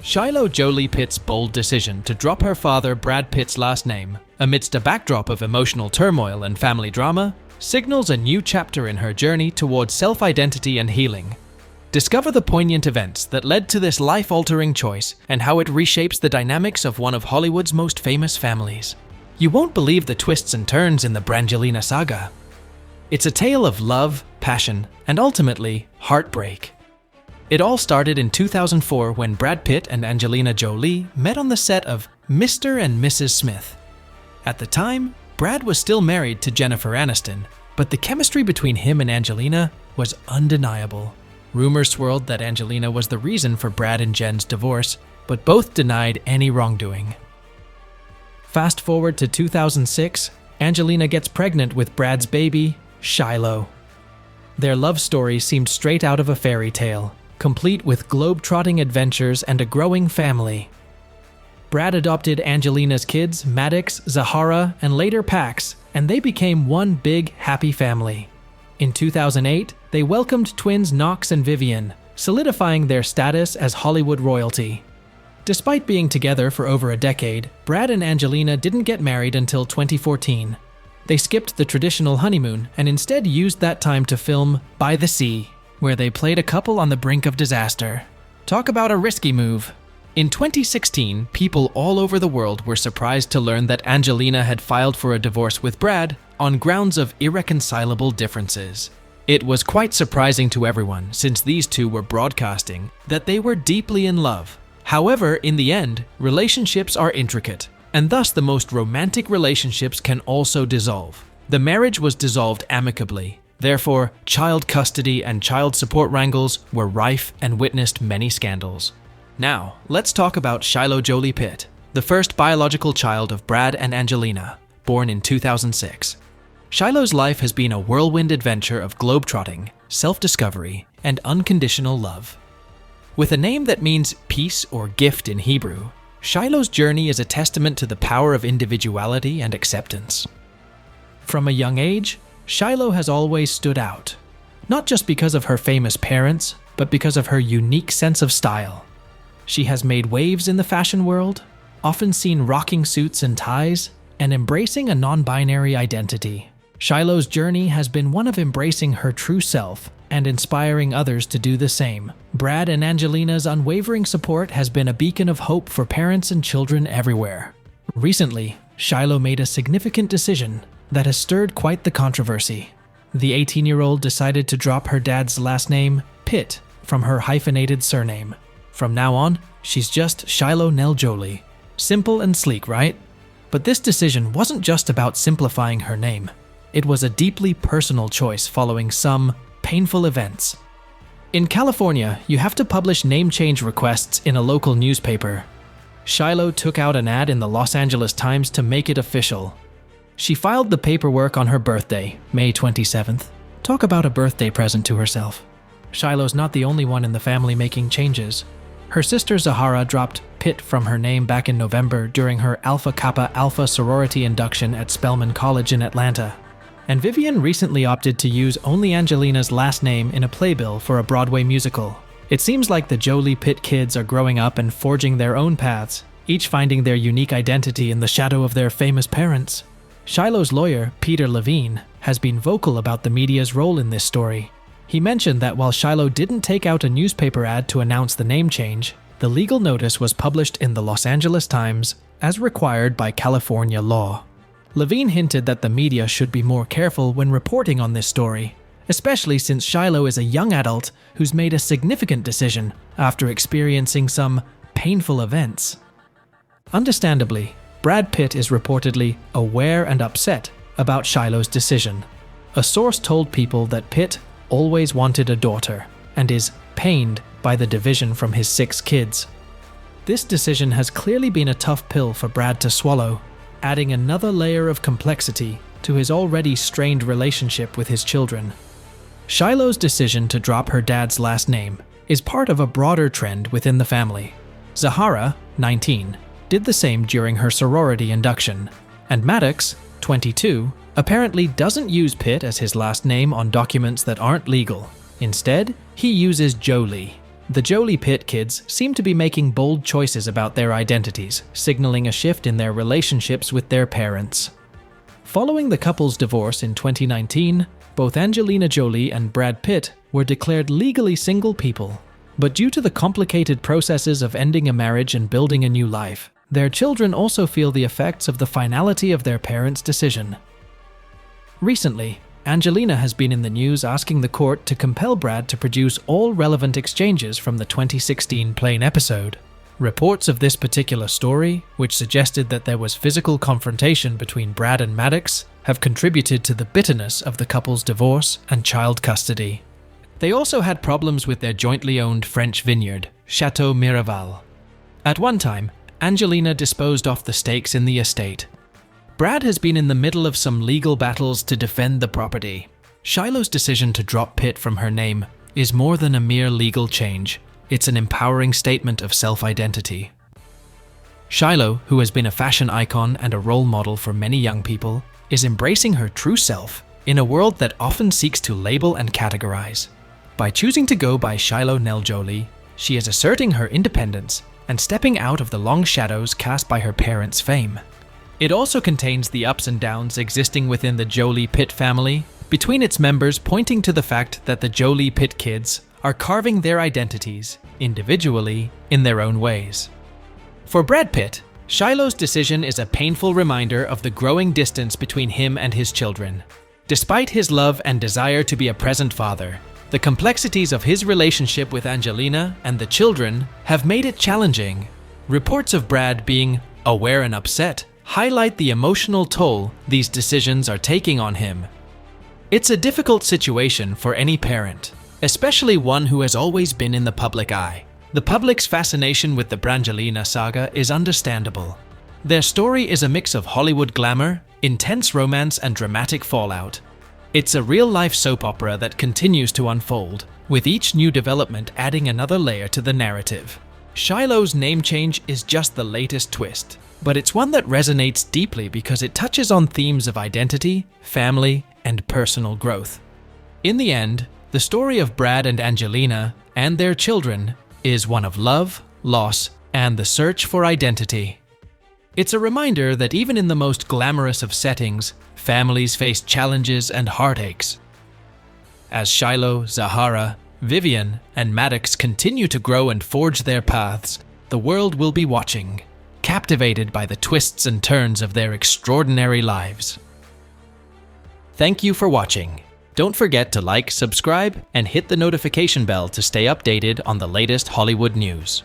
Shiloh Jolie Pitt's bold decision to drop her father Brad Pitt's last name amidst a backdrop of emotional turmoil and family drama signals a new chapter in her journey towards self-identity and healing. Discover the poignant events that led to this life-altering choice and how it reshapes the dynamics of one of Hollywood's most famous families. You won't believe the twists and turns in the Brangelina saga. It's a tale of love, passion, and ultimately, heartbreak. It all started in 2004 when Brad Pitt and Angelina Jolie met on the set of Mr. and Mrs. Smith. At the time, Brad was still married to Jennifer Aniston, but the chemistry between him and Angelina was undeniable. Rumors swirled that Angelina was the reason for Brad and Jen's divorce, but both denied any wrongdoing. Fast forward to 2006, Angelina gets pregnant with Brad's baby, Shiloh. Their love story seemed straight out of a fairy tale, complete with globe-trotting adventures and a growing family. Brad adopted Angelina's kids, Maddox, Zahara, and later Pax, and they became one big, happy family. In 2008, they welcomed twins Knox and Vivian, solidifying their status as Hollywood royalty. Despite being together for over a decade, Brad and Angelina didn't get married until 2014. They skipped the traditional honeymoon and instead used that time to film By the Sea, where they played a couple on the brink of disaster. Talk about a risky move. In 2016, people all over the world were surprised to learn that Angelina had filed for a divorce with Brad on grounds of irreconcilable differences. It was quite surprising to everyone, since these two were broadcasting, that they were deeply in love. However, in the end, relationships are intricate, and thus the most romantic relationships can also dissolve. The marriage was dissolved amicably. Therefore, child custody and child support wrangles were rife and witnessed many scandals. Now, let's talk about Shiloh Jolie Pitt, the first biological child of Brad and Angelina, born in 2006. Shiloh's life has been a whirlwind adventure of globetrotting, self-discovery, and unconditional love. With a name that means peace or gift in Hebrew, Shiloh's journey is a testament to the power of individuality and acceptance. From a young age, Shiloh has always stood out, not just because of her famous parents, but because of her unique sense of style. She has made waves in the fashion world, often seen rocking suits and ties, and embracing a non-binary identity. Shiloh's journey has been one of embracing her true self and inspiring others to do the same. Brad and Angelina's unwavering support has been a beacon of hope for parents and children everywhere. Recently, Shiloh made a significant decision that has stirred quite the controversy. The 18-year-old decided to drop her dad's last name, Pitt, from her hyphenated surname. From now on, she's just Shiloh Nell Jolie. Simple and sleek, right? But this decision wasn't just about simplifying her name. It was a deeply personal choice following some painful events. In California, you have to publish name change requests in a local newspaper. Shiloh took out an ad in the Los Angeles Times to make it official. She filed the paperwork on her birthday, May 27th. Talk about a birthday present to herself. Shiloh's not the only one in the family making changes. Her sister Zahara dropped Pitt from her name back in November during her Alpha Kappa Alpha sorority induction at Spelman College in Atlanta. And Vivian recently opted to use only Angelina's last name in a playbill for a Broadway musical. It seems like the Jolie Pitt kids are growing up and forging their own paths, each finding their unique identity in the shadow of their famous parents. Shiloh's lawyer, Peter Levine, has been vocal about the media's role in this story. He mentioned that while Shiloh didn't take out a newspaper ad to announce the name change, the legal notice was published in the Los Angeles Times as required by California law. Levine hinted that the media should be more careful when reporting on this story, especially since Shiloh is a young adult who's made a significant decision after experiencing some painful events. Understandably, Brad Pitt is reportedly aware and upset about Shiloh's decision. A source told People that Pitt always wanted a daughter and is pained by the division from his 6 kids. This decision has clearly been a tough pill for Brad to swallow, adding another layer of complexity to his already strained relationship with his children. Shiloh's decision to drop her dad's last name is part of a broader trend within the family. Zahara, 19, did the same during her sorority induction, and Maddox, 22, apparently doesn't use Pitt as his last name on documents that aren't legal. Instead, he uses Jolie. The Jolie Pitt kids seem to be making bold choices about their identities, signaling a shift in their relationships with their parents. Following the couple's divorce in 2019, both Angelina Jolie and Brad Pitt were declared legally single people. But due to the complicated processes of ending a marriage and building a new life, their children also feel the effects of the finality of their parents' decision. Recently, Angelina has been in the news asking the court to compel Brad to produce all relevant exchanges from the 2016 plane episode. Reports of this particular story, which suggested that there was physical confrontation between Brad and Maddox, have contributed to the bitterness of the couple's divorce and child custody. They also had problems with their jointly owned French vineyard, Chateau Miraval. At one time, Angelina disposed off the stakes in the estate. Brad has been in the middle of some legal battles to defend the property. Shiloh's decision to drop Pitt from her name is more than a mere legal change. It's an empowering statement of self-identity. Shiloh, who has been a fashion icon and a role model for many young people, is embracing her true self in a world that often seeks to label and categorize. By choosing to go by Shiloh Nell Jolie, she is asserting her independence and stepping out of the long shadows cast by her parents' fame. It also contains the ups and downs existing within the Jolie Pitt family, between its members pointing to the fact that the Jolie Pitt kids are carving their identities, individually, in their own ways. For Brad Pitt, Shiloh's decision is a painful reminder of the growing distance between him and his children. Despite his love and desire to be a present father, the complexities of his relationship with Angelina and the children have made it challenging. Reports of Brad being aware and upset highlight the emotional toll these decisions are taking on him. It's a difficult situation for any parent, especially one who has always been in the public eye. The public's fascination with the Brangelina saga is understandable. Their story is a mix of Hollywood glamour, intense romance, and dramatic fallout. It's a real-life soap opera that continues to unfold, with each new development adding another layer to the narrative. Shiloh's name change is just the latest twist, but it's one that resonates deeply because it touches on themes of identity, family, and personal growth. In the end, the story of Brad and Angelina and their children is one of love, loss, and the search for identity. It's a reminder that even in the most glamorous of settings, families face challenges and heartaches. As Shiloh, Zahara, Vivian, and Maddox continue to grow and forge their paths, the world will be watching, captivated by the twists and turns of their extraordinary lives. Thank you for watching. Don't forget to like, subscribe, and hit the notification bell to stay updated on the latest Hollywood news.